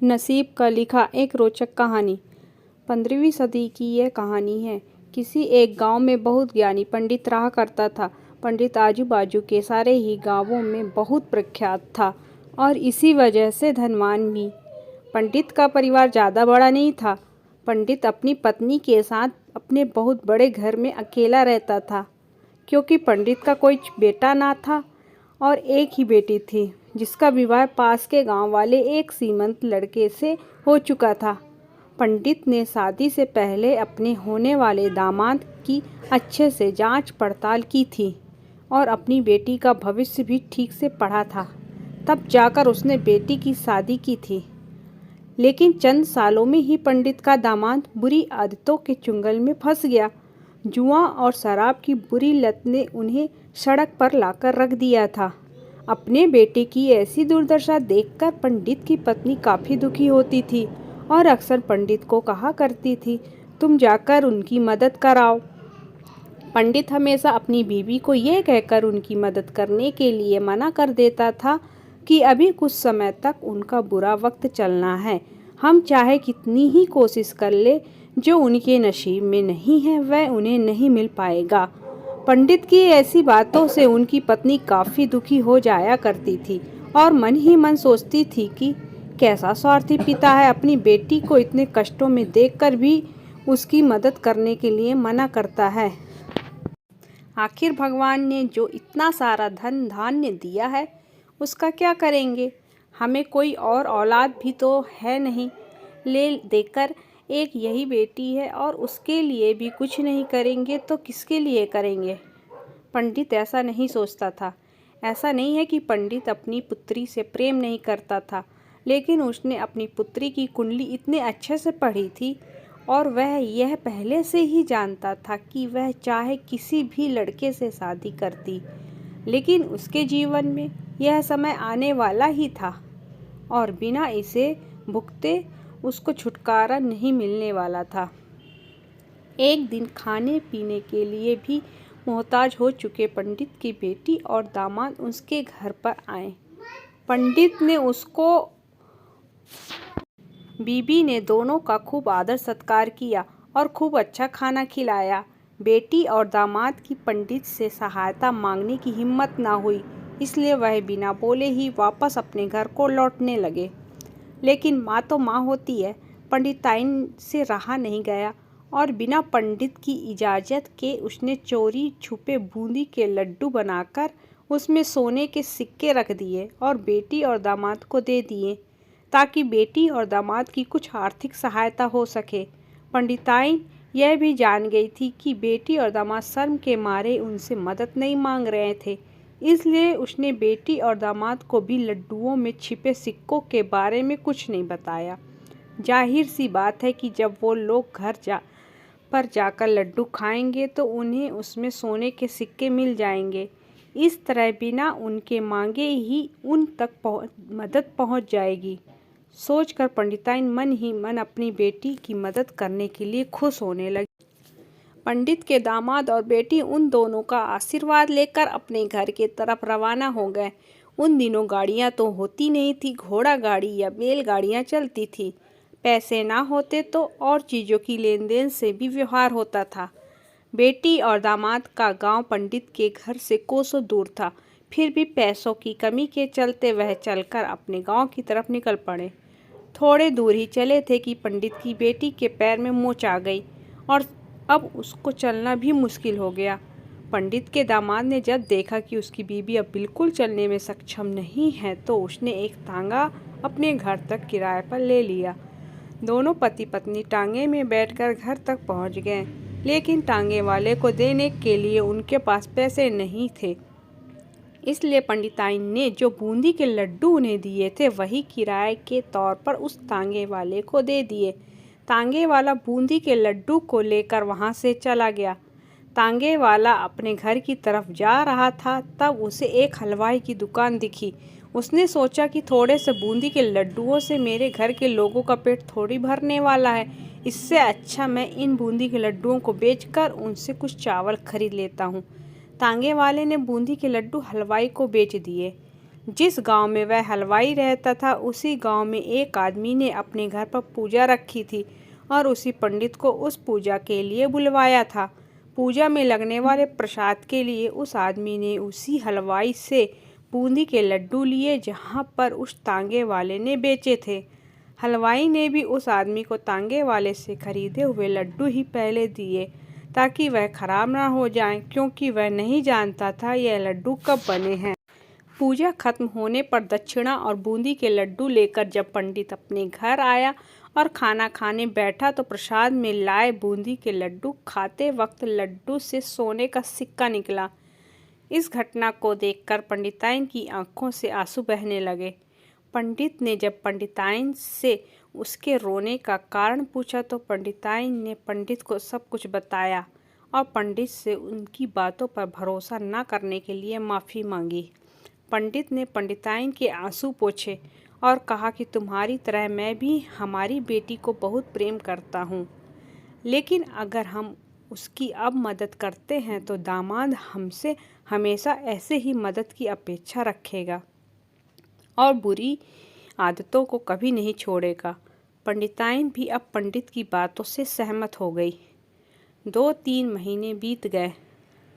नसीब का लिखा एक रोचक कहानी। 15वीं सदी की यह कहानी है। किसी एक गांव में बहुत ज्ञानी पंडित रहा करता था। पंडित आजू बाजू के सारे ही गांवों में बहुत प्रख्यात था और इसी वजह से धनवान भी। पंडित का परिवार ज़्यादा बड़ा नहीं था। पंडित अपनी पत्नी के साथ अपने बहुत बड़े घर में अकेला रहता था, क्योंकि पंडित का कोई बेटा ना था और एक ही बेटी थी, जिसका विवाह पास के गांव वाले एक श्रीमंत लड़के से हो चुका था। पंडित ने शादी से पहले अपने होने वाले दामाद की अच्छे से जांच पड़ताल की थी और अपनी बेटी का भविष्य भी ठीक से पढ़ा था। तब जाकर उसने बेटी की शादी की थी। लेकिन चंद सालों में ही पंडित का दामाद बुरी आदतों के चुंगल में फंस गया। जुआ और शराब की बुरी लत ने उन्हें सड़क पर लाकर रख दिया था। अपने बेटे की ऐसी दुर्दशा देखकर पंडित की पत्नी काफ़ी दुखी होती थी और अक्सर पंडित को कहा करती थी, तुम जाकर उनकी मदद कराओ। पंडित हमेशा अपनी बीवी को यह कहकर उनकी मदद करने के लिए मना कर देता था कि अभी कुछ समय तक उनका बुरा वक्त चलना है। हम चाहे कितनी ही कोशिश कर ले, जो उनके नसीब में नहीं है वह उन्हें नहीं मिल पाएगा। पंडित की ऐसी बातों से उनकी पत्नी काफ़ी दुखी हो जाया करती थी और मन ही मन सोचती थी कि कैसा स्वार्थी पिता है, अपनी बेटी को इतने कष्टों में देखकर भी उसकी मदद करने के लिए मना करता है। आखिर भगवान ने जो इतना सारा धन धान्य दिया है उसका क्या करेंगे? हमें कोई और औलाद भी तो है नहीं, ले देकर एक यही बेटी है और उसके लिए भी कुछ नहीं करेंगे तो किसके लिए करेंगे? पंडित ऐसा नहीं सोचता था। ऐसा नहीं है कि पंडित अपनी पुत्री से प्रेम नहीं करता था, लेकिन उसने अपनी पुत्री की कुंडली इतने अच्छे से पढ़ी थी और वह यह पहले से ही जानता था कि वह चाहे किसी भी लड़के से शादी करती, लेकिन उसके जीवन में यह समय आने वाला ही था और बिना इसे भुगते उसको छुटकारा नहीं मिलने वाला था। एक दिन खाने पीने के लिए भी मोहताज हो चुके पंडित की बेटी और दामाद उसके घर पर आए। पंडित ने उसको बीबी ने दोनों का खूब आदर सत्कार किया और खूब अच्छा खाना खिलाया। बेटी और दामाद की पंडित से सहायता मांगने की हिम्मत ना हुई, इसलिए वह बिना बोले ही वापस अपने घर को लौटने लगे। लेकिन माँ तो माँ होती है। पंडिताइन से रहा नहीं गया और बिना पंडित की इजाज़त के उसने चोरी छुपे बूंदी के लड्डू बनाकर उसमें सोने के सिक्के रख दिए और बेटी और दामाद को दे दिए, ताकि बेटी और दामाद की कुछ आर्थिक सहायता हो सके। पंडिताइन यह भी जान गई थी कि बेटी और दामाद शर्म के मारे उनसे मदद नहीं मांग रहे थे, इसलिए उसने बेटी और दामाद को भी लड्डुओं में छिपे सिक्कों के बारे में कुछ नहीं बताया। जाहिर सी बात है कि जब वो लोग घर पर जाकर लड्डू खाएंगे तो उन्हें उसमें सोने के सिक्के मिल जाएंगे। इस तरह बिना उनके मांगे ही उन तक मदद पहुंच जाएगी। सोचकर पंडिताइन मन ही मन अपनी बेटी की मदद करने के लिए खुश होने लगी। पंडित के दामाद और बेटी उन दोनों का आशीर्वाद लेकर अपने घर के तरफ रवाना हो गए। उन दिनों गाड़ियां तो होती नहीं थी, घोड़ा गाड़ी या बैलगाड़ियां चलती थी। पैसे ना होते तो और चीज़ों की लेन देन से भी व्यवहार होता था। बेटी और दामाद का गांव पंडित के घर से कोसों दूर था, फिर भी पैसों की कमी के चलते वह चलकर अपने गांव की तरफ निकल पड़े। थोड़े दूर ही चले थे कि पंडित की बेटी के पैर में मोच आ गई और अब उसको चलना भी मुश्किल हो गया। पंडित के दामाद ने जब देखा कि उसकी बीवी अब बिल्कुल चलने में सक्षम नहीं है, तो उसने एक तांगा अपने घर तक किराए पर ले लिया। दोनों पति पत्नी टांगे में बैठकर घर तक पहुंच गए, लेकिन टांगे वाले को देने के लिए उनके पास पैसे नहीं थे, इसलिए पंडिताइन ने जो बूंदी के लड्डू उन्हें दिए थे वही किराए के तौर पर उस तांगे वाले को दे दिए। तांगे वाला बूंदी के लड्डू को लेकर वहां से चला गया। तांगे वाला अपने घर की तरफ जा रहा था, तब उसे एक हलवाई की दुकान दिखी। उसने सोचा कि थोड़े से बूंदी के लड्डुओं से मेरे घर के लोगों का पेट थोड़ी भरने वाला है, इससे अच्छा मैं इन बूंदी के लड्डुओं को बेचकर उनसे कुछ चावल खरीद लेता हूँ। तांगे वाले ने बूंदी के लड्डू हलवाई को बेच दिए, जिस गांव में वह हलवाई रहता था उसी गांव में एक आदमी ने अपने घर पर पूजा रखी थी और उसी पंडित को उस पूजा के लिए बुलवाया था। पूजा में लगने वाले प्रसाद के लिए उस आदमी ने उसी हलवाई से बूंदी के लड्डू लिए जहाँ पर उस तांगे वाले ने बेचे थे। हलवाई ने भी उस आदमी को तांगे वाले से खरीदे हुए लड्डू ही पहले दिए ताकि वह खराब ना हो जाएं, क्योंकि वह नहीं जानता था यह लड्डू कब बने हैं। पूजा खत्म होने पर दक्षिणा और बूंदी के लड्डू लेकर जब पंडित अपने घर आया और खाना खाने बैठा तो प्रसाद में लाए बूंदी के लड्डू खाते वक्त लड्डू से सोने का सिक्का निकला। इस घटना को देखकर पंडिताइन की आंखों से आंसू बहने लगे। पंडित ने जब पंडिताइन से उसके रोने का कारण पूछा तो पंडिताइन ने पंडित को सब कुछ बताया और पंडित से उनकी बातों पर भरोसा न करने के लिए माफ़ी मांगी। पंडित ने पंडिताइन के आंसू पोंछे और कहा कि तुम्हारी तरह मैं भी हमारी बेटी को बहुत प्रेम करता हूँ, लेकिन अगर हम उसकी अब मदद करते हैं तो दामाद हमसे हमेशा ऐसे ही मदद की अपेक्षा रखेगा और बुरी आदतों को कभी नहीं छोड़ेगा। पंडिताइन भी अब पंडित की बातों से सहमत हो गई। 2-3 महीने बीत गए।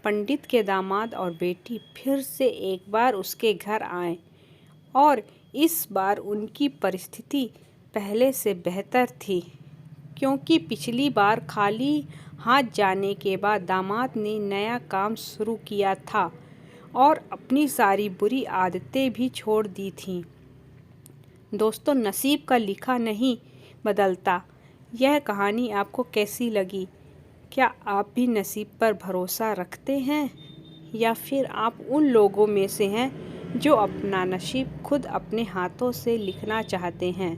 पंडित के दामाद और बेटी फिर से एक बार उसके घर आए और इस बार उनकी परिस्थिति पहले से बेहतर थी, क्योंकि पिछली बार खाली हाथ जाने के बाद दामाद ने नया काम शुरू किया था और अपनी सारी बुरी आदतें भी छोड़ दी थीं। दोस्तों, नसीब का लिखा नहीं बदलता। यह कहानी आपको कैसी लगी? क्या आप भी नसीब पर भरोसा रखते हैं या फिर आप उन लोगों में से हैं जो अपना नसीब खुद अपने हाथों से लिखना चाहते हैं?